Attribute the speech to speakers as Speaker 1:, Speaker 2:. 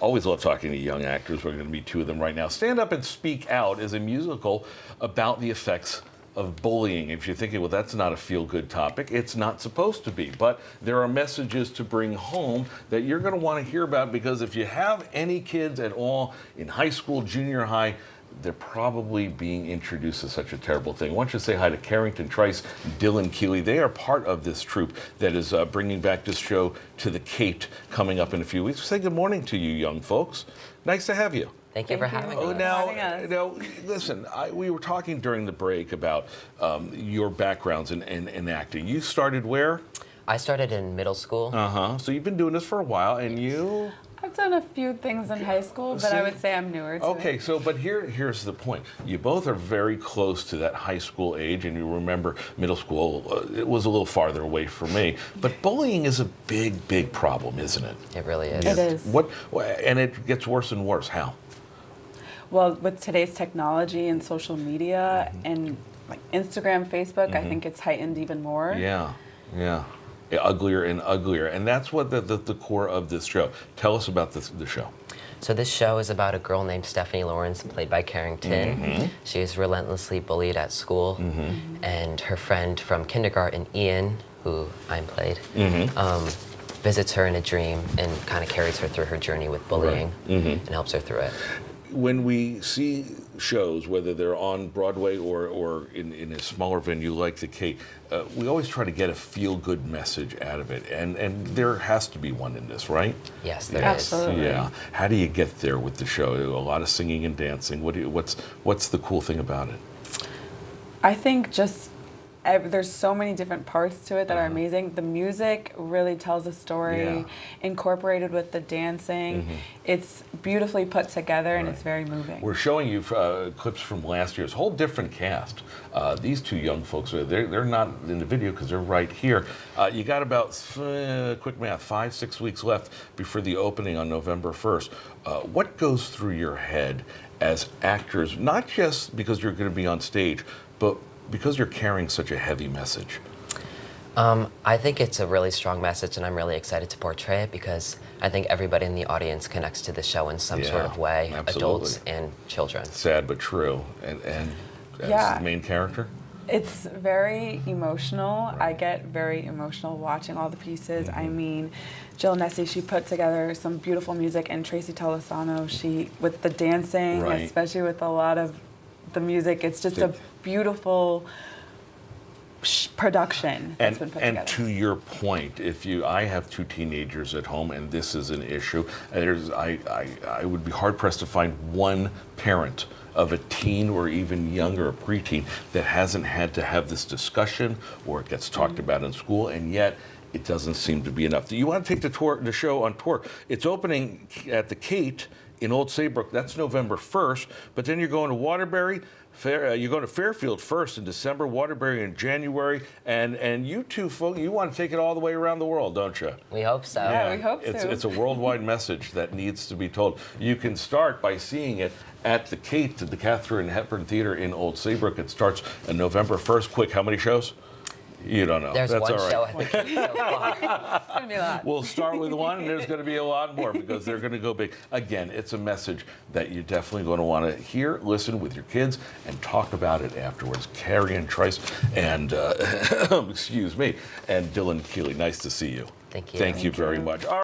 Speaker 1: Always love talking to young actors. We're going to meet two of them right now. Stand Up and Speak Out is a musical about the effects of bullying. If you're thinking, well, that's not a feel-good topic, it's not supposed to be. But there are messages to bring home that you're going to want to hear about, because if you have any kids at all in high school, junior high, they're probably being introduced to such a terrible thing. Why don't you say hi to Carrington Trice, Dylan Keeley. They are part of this troupe that is bringing back this show to the Cape coming up in a few weeks. Say good morning to you young folks. Nice to have you.
Speaker 2: Thank you for having us.
Speaker 1: Now, listen, we were talking during the break about your backgrounds in acting. You started where?
Speaker 2: I started in middle school.
Speaker 1: So you've been doing this for a while, and you?
Speaker 3: I've done a few things in high school, but I would say I'm newer to it.
Speaker 1: Okay, but here's the point. You both are very close to that high school age, and you remember middle school, it was a little farther away for me. But bullying is a big, big problem, isn't it?
Speaker 2: It really is.
Speaker 3: It is.
Speaker 1: And it gets worse and worse. How?
Speaker 3: Well, with today's technology and social media and like Instagram, Facebook, I think it's heightened even more.
Speaker 1: Yeah. Uglier and uglier. And that's what the core of this show. Tell us about the show.
Speaker 2: So this show is about a girl named Stephanie Lawrence, played by Carrington. She is relentlessly bullied at school, and her friend from kindergarten, Ian, who I played, visits her in a dream and kind of carries her through her journey with bullying and helps her through it.
Speaker 1: When we see shows, whether they're on Broadway or in a smaller venue like the Cape, we always try to get a feel-good message out of it, and there has to be one in this, right?
Speaker 2: Yes, there is.
Speaker 3: Absolutely.
Speaker 1: Yeah. How do you get there with the show? A lot of singing and dancing. What's the cool thing about it?
Speaker 3: I think just there's so many different parts to it that are amazing. The music really tells a story, incorporated with the dancing. It's beautifully put together, and it's very moving.
Speaker 1: We're showing you clips from last year's whole different cast. These two young folks, they're not in the video because they're right here. You got about, quick math, 5-6 weeks left before the opening on November 1st. What goes through your head as actors, not just because you're going to be on stage, but because you're carrying such a heavy message?
Speaker 2: I think it's a really strong message, and I'm really excited to portray it because I think everybody in the audience connects to the show in some sort of way, adults and children.
Speaker 1: Sad but true. And as the main character?
Speaker 3: It's very emotional. I get very emotional watching all the pieces. I mean, Jill Nessie, she put together some beautiful music, and Tracy Tolosano, she, with the dancing, especially with a lot of the music, it's just a beautiful production that's been put together.
Speaker 1: And to your point, I have two teenagers at home, and this is an issue. I would be hard pressed to find one parent of a teen or even younger, a preteen, that hasn't had to have this discussion or it gets talked about in school, and yet it doesn't seem to be enough. Do you want to take the show on tour? It's opening at the Cape in Old Saybrook. That's November 1st, but then you're going to Waterbury. You're going to Fairfield first in December, Waterbury in January, and you two folks, you want to take it all the way around the world, don't you?
Speaker 2: We hope so.
Speaker 3: Yeah, we hope so.
Speaker 1: It's a worldwide message that needs to be told. You can start by seeing it at the Cape, at the Katharine Hepburn Theater in Old Saybrook. It starts on November 1st. Quick, how many shows? You don't know.
Speaker 2: There's
Speaker 1: That's
Speaker 2: one
Speaker 1: all right.
Speaker 2: show at the Cape so far.
Speaker 3: It's going to be a lot.
Speaker 1: We'll start with one, and there's going to be a lot more because they're going to go big. Again, it's a message that you're definitely going to want to hear, listen with your kids, and talk about it afterwards. Carrington Trice and, excuse me, and Dylan Keeley. Nice to see you.
Speaker 2: Thank you.
Speaker 1: Thank you very much.